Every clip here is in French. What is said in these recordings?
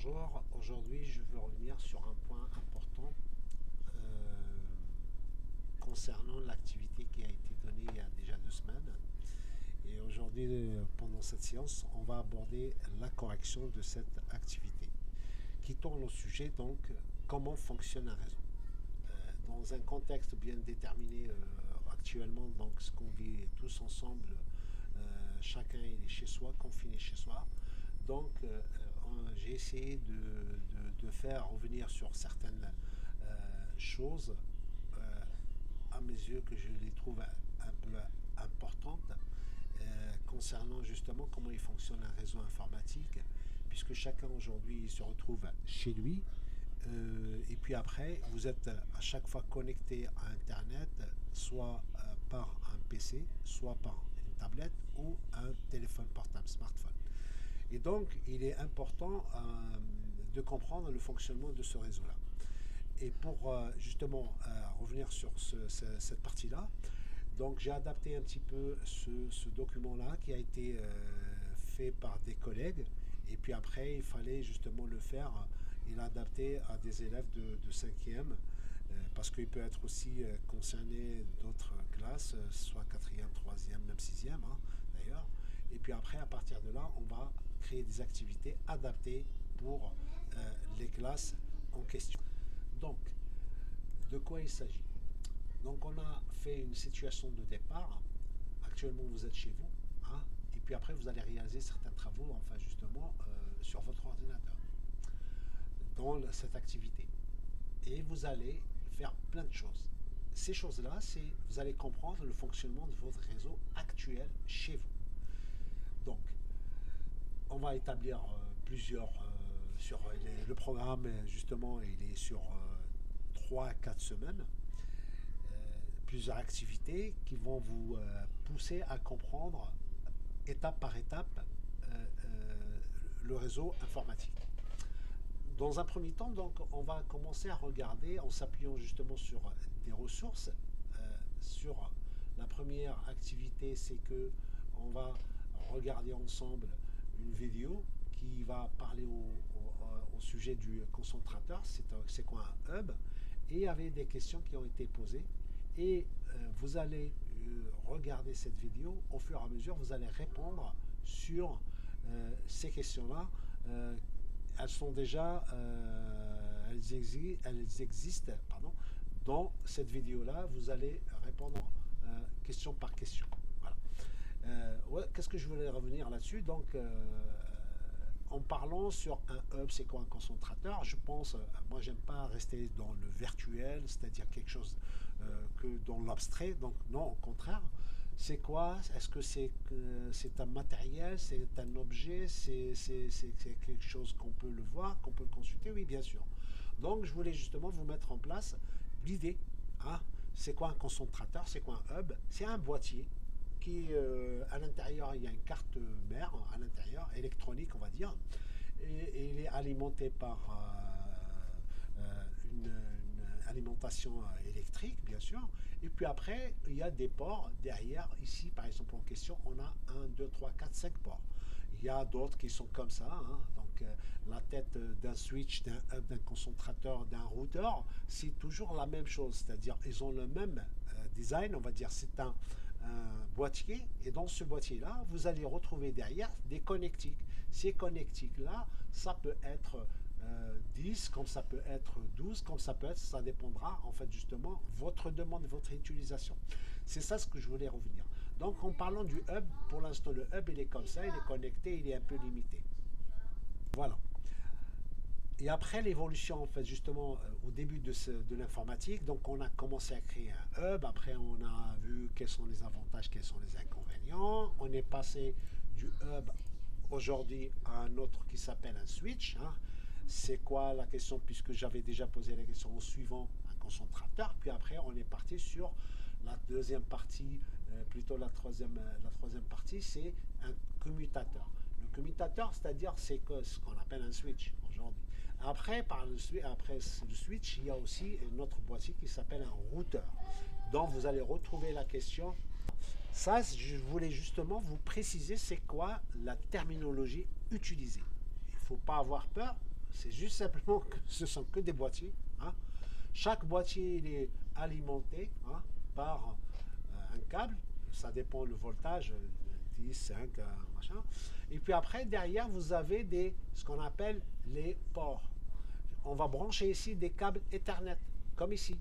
Bonjour, aujourd'hui je veux revenir sur un point important concernant l'activité qui a été donnée il y a déjà 2 semaines. Et aujourd'hui, pendant cette séance, on va aborder la correction de cette activité qui tourne au sujet donc comment fonctionne un réseau. Dans un contexte bien déterminé actuellement, donc ce qu'on vit tous ensemble, chacun il est chez soi, confiné chez soi. Donc j'ai essayé de faire revenir sur certaines choses à mes yeux que je les trouve un peu importantes concernant justement comment il fonctionne un réseau informatique, puisque chacun aujourd'hui se retrouve chez lui. Et puis après, vous êtes à chaque fois connecté à Internet, soit par un PC, soit par une tablette ou un téléphone portable, smartphone. Et donc, il est important de comprendre le fonctionnement de ce réseau-là. Et pour justement revenir sur cette partie-là, donc j'ai adapté un petit peu ce document-là qui a été fait par des collègues. Et puis après, il fallait justement le faire et l'adapter à des élèves de 5e, parce qu'il peut être aussi concerné d'autres classes, soit 4e, 3e, même 6e, hein, d'ailleurs. Et puis après, à partir de là, on va créer des activités adaptées pour les classes en question. Donc, de quoi il s'agit? Donc, on a fait une situation de départ. Actuellement, vous êtes chez vous, hein, et puis après, vous allez réaliser certains travaux, enfin justement, sur votre ordinateur, dans cette activité. Et vous allez faire plein de choses. Ces choses-là, c'est vous allez comprendre le fonctionnement de votre réseau actuel chez vous. Donc, on va établir plusieurs sur le programme, justement, il est sur 3 à 4 semaines, plusieurs activités qui vont vous pousser à comprendre étape par étape le réseau informatique. Dans un premier temps, donc, on va commencer à regarder en s'appuyant justement sur des ressources. Sur la première activité, c'est que on va regarder ensemble une vidéo qui va parler au sujet du concentrateur, c'est quoi un hub, et il y avait des questions qui ont été posées. Et vous allez regarder cette vidéo, au fur et à mesure, vous allez répondre sur ces questions-là. Elles sont déjà, elles existent, pardon, dans cette vidéo-là. Vous allez répondre question par question. Voilà. Ouais, qu'est-ce que je voulais revenir là-dessus? Donc, en parlant sur un hub, c'est quoi un concentrateur? Je pense, moi, j'aime pas rester dans le virtuel, c'est-à-dire quelque chose que dans l'abstrait. Donc, non, au contraire. C'est quoi? Est-ce que c'est un matériel? C'est un objet? C'est quelque chose qu'on peut le voir, qu'on peut le consulter? Oui, bien sûr. Donc, je voulais justement vous mettre en place l'idée. Hein, c'est quoi un concentrateur? C'est quoi un hub? C'est un boîtier qui, à l'intérieur, il y a une carte mère, à l'intérieur, électronique, on va dire, et il est alimenté par une alimentation électrique, bien sûr. Et puis après, il y a des ports derrière. Ici, par exemple, en question, on a 1, 2, 3, 4, 5 ports. Il y a d'autres qui sont comme ça. Hein. Donc, la tête d'un switch, d'un hub, d'un concentrateur, d'un routeur, c'est toujours la même chose. C'est-à-dire, ils ont le même design. On va dire, c'est un boîtier. Et dans ce boîtier-là, vous allez retrouver derrière des connectiques. Ces connectiques-là, ça peut être 10, comme ça peut être 12, comme ça peut être, ça dépendra en fait justement votre demande, votre utilisation. C'est ça ce que je voulais revenir. Donc en parlant du hub, pour l'instant le hub il est comme ça, il est connecté, il est un peu limité. Voilà. Et après l'évolution en fait justement au début de l'informatique, donc on a commencé à créer un hub, après on a vu quels sont les avantages, quels sont les inconvénients, on est passé du hub aujourd'hui à un autre qui s'appelle un switch. Hein. C'est quoi la question, puisque j'avais déjà posé la question en suivant un concentrateur, puis après on est parti sur la deuxième partie, plutôt la troisième partie, c'est un commutateur. Le commutateur, c'est-à-dire c'est ce qu'on appelle un switch aujourd'hui. Après, après le switch, il y a aussi un autre boîtier qui s'appelle un routeur. Donc vous allez retrouver la question. Ça, je voulais justement vous préciser c'est quoi la terminologie utilisée. Il ne faut pas avoir peur. c'est juste simplement que ce sont que des boîtiers. Hein. Chaque boîtier il est alimenté hein, par un câble. Ça dépend le voltage, 10, 5, machin. Et puis après, derrière, vous avez ce qu'on appelle les ports. On va brancher ici des câbles Ethernet, comme ici.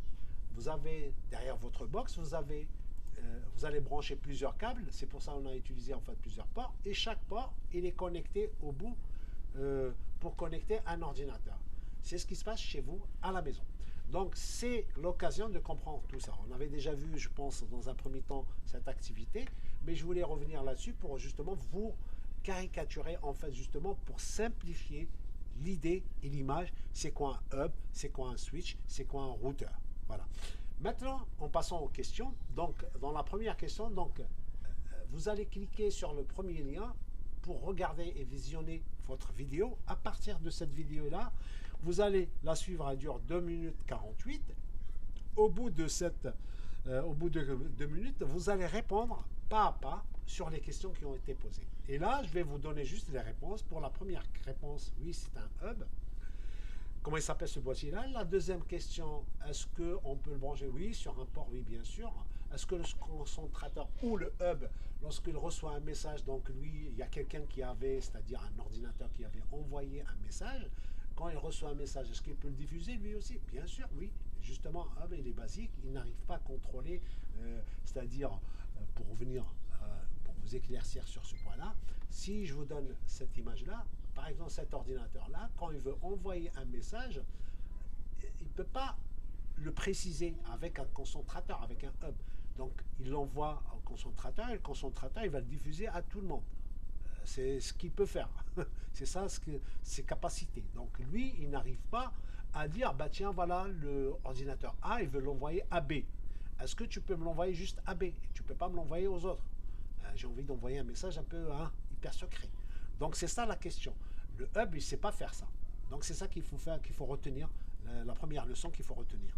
Vous avez, derrière votre box, vous allez brancher plusieurs câbles. C'est pour ça qu'on a utilisé en fait plusieurs ports. Et chaque port, il est connecté au bout pour connecter un ordinateur. C'est ce qui se passe chez vous à la maison. Donc, c'est l'occasion de comprendre tout ça. On avait déjà vu, je pense, dans un premier temps, cette activité, mais je voulais revenir là-dessus pour justement vous caricaturer, en fait, justement, pour simplifier l'idée et l'image. C'est quoi un hub, c'est quoi un switch, c'est quoi un routeur. Voilà. Maintenant, en passant aux questions, donc, dans la première question, donc, vous allez cliquer sur le premier lien pour regarder et visionner votre vidéo. À partir de cette vidéo-là, vous allez la suivre, elle dure 2 minutes 48. Au bout de 2 minutes, vous allez répondre pas à pas sur les questions qui ont été posées. Et là, je vais vous donner juste les réponses. Pour la première réponse, oui, c'est un hub. Comment il s'appelle ce boîtier-là? La deuxième question, est-ce qu'on peut le brancher? Oui, sur un port, oui, bien sûr. Est-ce que le concentrateur ou le hub, lorsqu'il reçoit un message, donc lui, il y a quelqu'un qui avait, c'est-à-dire un ordinateur qui avait envoyé un message, quand il reçoit un message, est-ce qu'il peut le diffuser lui aussi? Bien sûr, oui. Justement, un hub, il est basique, il n'arrive pas à contrôler, c'est-à-dire, pour revenir, pour vous éclaircir sur ce point-là, si je vous donne cette image-là, par exemple cet ordinateur-là, quand il veut envoyer un message, il ne peut pas le préciser avec un concentrateur, avec un hub. Donc, il l'envoie au concentrateur et le concentrateur, il va le diffuser à tout le monde. C'est ce qu'il peut faire. C'est ça, ses capacités. Donc, lui, il n'arrive pas à dire, bah tiens, voilà, le ordinateur A, il veut l'envoyer à B. Est-ce que tu peux me l'envoyer juste à B? Tu ne peux pas me l'envoyer aux autres. J'ai envie d'envoyer un message un peu hyper secret. Donc, c'est ça la question. Le hub, il ne sait pas faire ça. Donc, c'est ça qu'il faut faire, qu'il faut retenir, la première leçon qu'il faut retenir.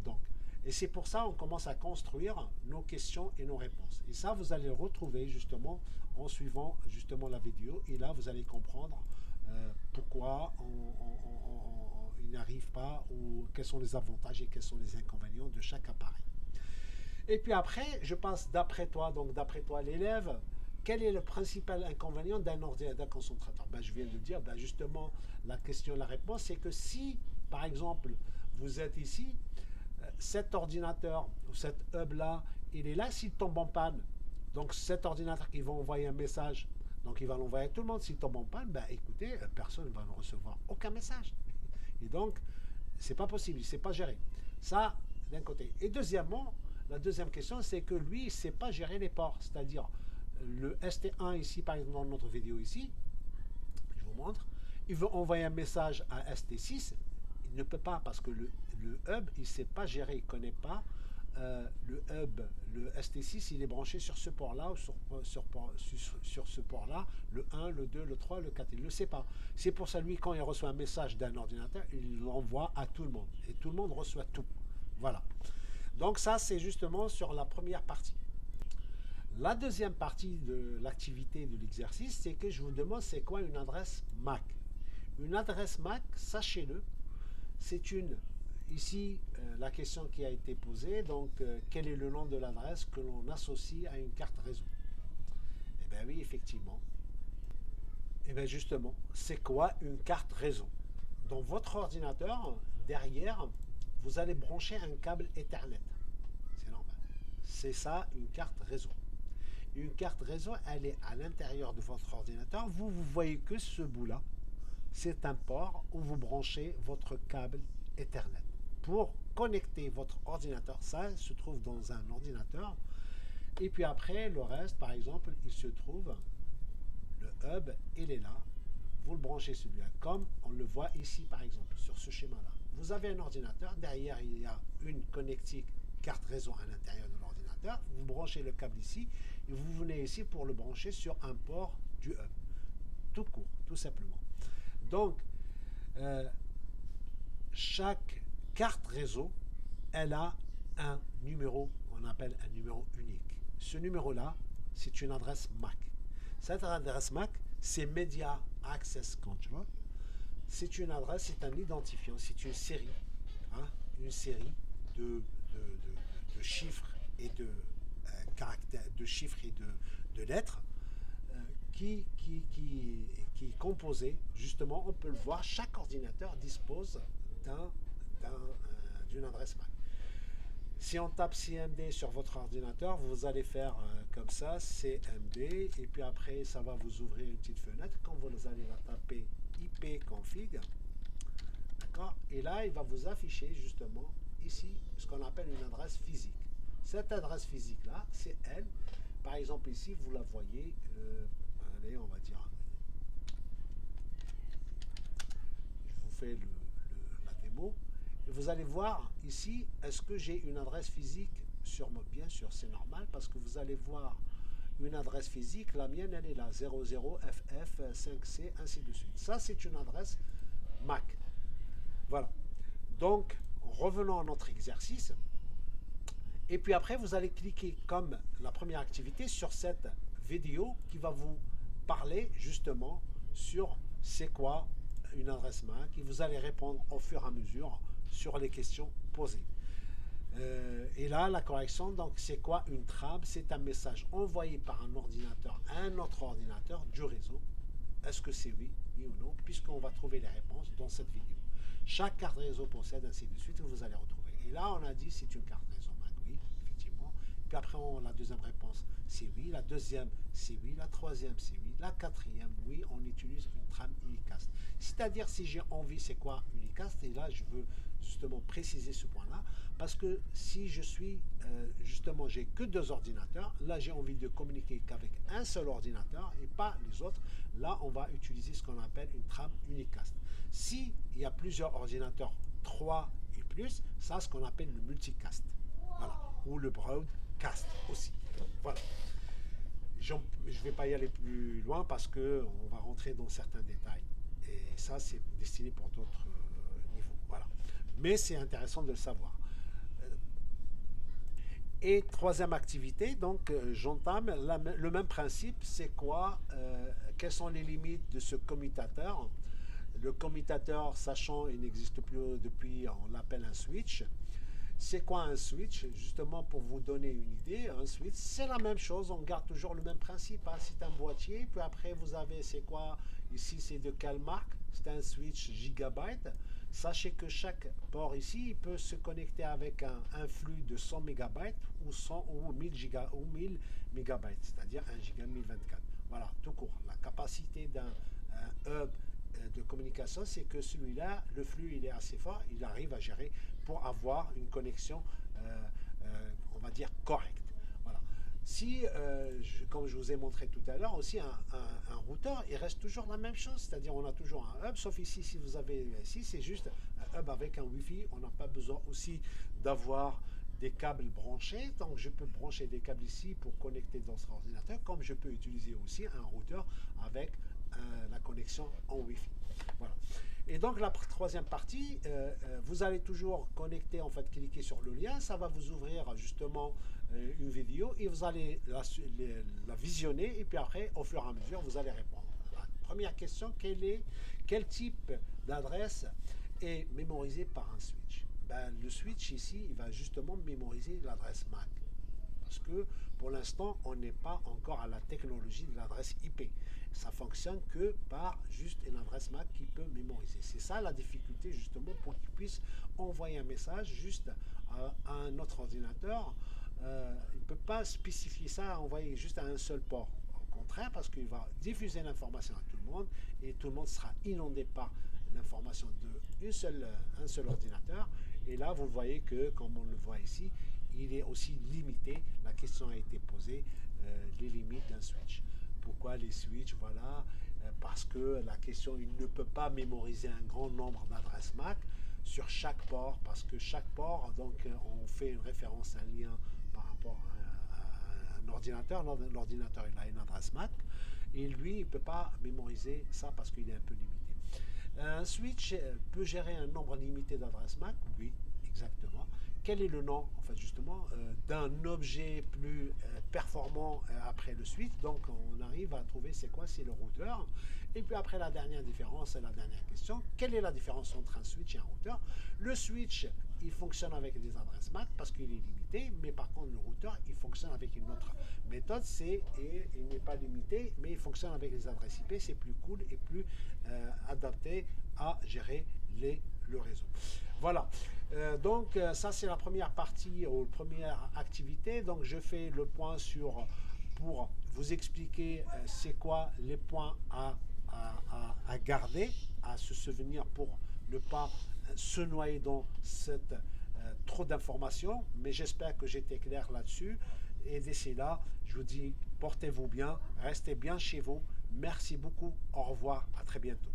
Donc, et c'est pour ça qu'on commence à construire nos questions et nos réponses. Et ça, vous allez le retrouver justement en suivant justement la vidéo. Et là, vous allez comprendre pourquoi il n'arrive pas, ou quels sont les avantages et quels sont les inconvénients de chaque appareil. Et puis après, je passe d'après toi, donc d'après toi l'élève, quel est le principal inconvénient d'un ordinateur concentrateur? Ben, je viens de dire, ben, justement, la question, la réponse, c'est que si, par exemple, vous êtes ici, cet ordinateur ou cet hub-là, il est là, s'il tombe en panne, donc cet ordinateur qui va envoyer un message, donc il va l'envoyer à tout le monde, s'il tombe en panne, ben, écoutez, personne ne va recevoir aucun message. Et donc, c'est pas possible, c'est pas géré. Ça, d'un côté. Et deuxièmement, la deuxième question, c'est que lui, il ne sait pas gérer les ports, c'est-à-dire le ST1 ici, par exemple, dans notre vidéo ici, je vous montre, il veut envoyer un message à ST6, il ne peut pas parce que le hub, il ne sait pas gérer, il ne connaît pas le hub, le ST6, il est branché sur ce port-là, ou sur ce port-là, le 1, le 2, le 3, le 4, il ne le sait pas. C'est pour ça, lui, quand il reçoit un message d'un ordinateur, il l'envoie à tout le monde, et tout le monde reçoit tout. Voilà. Donc ça, c'est justement sur la première partie. La deuxième partie de l'activité de l'exercice, c'est que je vous demande c'est quoi une adresse MAC. Une adresse MAC, sachez-le, c'est ici la question qui a été posée, donc quel est le nom de l'adresse que l'on associe à une carte réseau? Eh bien oui, effectivement. Eh bien justement, c'est quoi une carte réseau? Dans votre ordinateur, derrière, vous allez brancher un câble Ethernet. C'est normal. C'est ça, une carte réseau. Une carte réseau, elle est à l'intérieur de votre ordinateur. Vous voyez que ce bout-là, c'est un port où vous branchez votre câble Ethernet. Pour connecter votre ordinateur, ça se trouve dans un ordinateur. Et puis après, le reste, par exemple, il se trouve, le hub, il est là. Vous le branchez celui-là, comme on le voit ici, par exemple, sur ce schéma-là. Vous avez un ordinateur, derrière, il y a une connectique carte réseau à l'intérieur de l'ordinateur. Vous branchez le câble ici et vous venez ici pour le brancher sur un port du hub. Tout court, tout simplement. Donc, chaque carte réseau, elle a un numéro, on appelle un numéro unique. Ce numéro-là, c'est une adresse MAC. Cette adresse MAC, c'est Media Access Control. c'est une adresse, c'est un identifiant, c'est hein, une série de, de chiffres et de caractères, de chiffres et de lettres qui est composée, justement, on peut le voir, chaque ordinateur dispose d'une adresse MAC. Si on tape CMD sur votre ordinateur, vous allez faire comme ça, CMD, et puis après, ça va vous ouvrir une petite fenêtre. Quand vous allez la taper ipconfig, d'accord, et là, il va vous afficher justement ici ce qu'on appelle une adresse physique. Cette adresse physique-là, c'est elle. Par exemple, ici, vous la voyez, allez, on va dire, je vous fais la démo. Et vous allez voir ici, est-ce que j'ai une adresse physique sur moi? Bien sûr, c'est normal parce que vous allez voir une adresse physique. La mienne, elle est là, 00FF5C, ainsi de suite. Ça, c'est une adresse MAC. Voilà. Donc, revenons à notre exercice. Et puis après, vous allez cliquer comme la première activité sur cette vidéo qui va vous parler justement sur c'est quoi une adresse MAC et vous allez répondre au fur et à mesure sur les questions posées. Et là, la correction, donc c'est quoi une trame? C'est un message envoyé par un ordinateur à un autre ordinateur du réseau. Est-ce que c'est oui ou non? Puisqu'on va trouver les réponses dans cette vidéo. Chaque carte réseau possède ainsi de suite, vous allez retrouver. Et là, on a dit c'est une carte réseau MAC, oui, effectivement. Puis après, la deuxième réponse, c'est oui. La deuxième, c'est oui. La troisième, c'est oui. La quatrième, oui, on utilise une trame unicast. C'est-à-dire, si j'ai envie, c'est quoi unicast? Et là, je veux justement préciser ce point-là, parce que si je suis, justement, j'ai que deux ordinateurs, là, j'ai envie de communiquer qu'avec un seul ordinateur et pas les autres, là, on va utiliser ce qu'on appelle une trame unicast. Si il y a plusieurs ordinateurs, 3 et plus, ça, ce qu'on appelle le multicast, voilà, ou le broadcast aussi, voilà. Je ne vais pas y aller plus loin parce qu'on va rentrer dans certains détails. Et ça, c'est destiné pour d'autres niveaux. Voilà. Mais c'est intéressant de le savoir. Et troisième activité, donc j'entame le même principe. C'est quoi? Quelles sont les limites de ce commutateur? Le commutateur, sachant il n'existe plus depuis, on l'appelle un switch. C'est quoi un switch? Justement, pour vous donner une idée, un switch, c'est la même chose, on garde toujours le même principe. Hein. C'est un boîtier, puis après vous avez, c'est quoi? Ici, c'est de quelle marque? C'est un switch gigabyte. Sachez que chaque port ici, il peut se connecter avec un flux de 100 MB ou 100 ou 1000 MB, c'est-à-dire 1 giga 1024. Voilà, tout court. La capacité d'un hub de communication, c'est que celui-là, le flux, il est assez fort, il arrive à gérer pour avoir une connexion, on va dire, correcte. Voilà. Si, comme je vous ai montré tout à l'heure, aussi un routeur, il reste toujours la même chose, c'est-à-dire on a toujours un hub, sauf ici, si vous avez ici, c'est juste un hub avec un Wi-Fi, on n'a pas besoin aussi d'avoir des câbles branchés, donc je peux brancher des câbles ici pour connecter dans ce ordinateur, comme je peux utiliser aussi un routeur avec la connexion en Wi-Fi. Voilà. Et donc la troisième partie, vous allez toujours connecter, en fait, cliquer sur le lien, ça va vous ouvrir justement une vidéo et vous allez la visionner et puis après, au fur et à mesure, vous allez répondre. La première question, quel type d'adresse est mémorisé par un switch? Ben, le switch ici, il va justement mémoriser l'adresse MAC. Parce que pour l'instant, on n'est pas encore à la technologie de l'adresse IP. Ça fonctionne que par juste une adresse MAC qui peut mémoriser. C'est ça la difficulté justement pour qu'il puisse envoyer un message juste à un autre ordinateur. Il ne peut pas spécifier ça, envoyer juste à un seul port. Au contraire, parce qu'il va diffuser l'information à tout le monde et tout le monde sera inondé par l'information d'un seul ordinateur. Et là, vous voyez que, comme on le voit ici, il est aussi limité. La question a été posée, les limites d'un switch. Pourquoi les switches? Voilà, parce que la question, il ne peut pas mémoriser un grand nombre d'adresses MAC sur chaque port, parce que chaque port, donc on fait une référence, un lien par rapport à un ordinateur. L'ordinateur, il a une adresse MAC, et lui, il ne peut pas mémoriser ça parce qu'il est un peu limité. Un switch peut gérer un nombre limité d'adresses MAC? Oui, exactement. quel est le nom, en fait, justement, d'un objet plus performant après le switch. Donc, on arrive à trouver c'est quoi, c'est le routeur. Et puis après, la dernière différence, la dernière question, quelle est la différence entre un switch et un routeur? Le switch, il fonctionne avec des adresses MAC parce qu'il est limité, mais par contre, le routeur, il fonctionne avec une autre méthode, et il n'est pas limité, mais il fonctionne avec les adresses IP, c'est plus cool et plus adapté à gérer le réseau. Voilà, donc ça c'est la première partie ou première activité. Donc je fais le point pour vous expliquer c'est quoi les points à garder, à se souvenir pour ne pas se noyer dans cette trop d'informations. Mais j'espère que j'étais clair là-dessus. Et d'ici là, je vous dis portez-vous bien, restez bien chez vous. Merci beaucoup, au revoir, à très bientôt.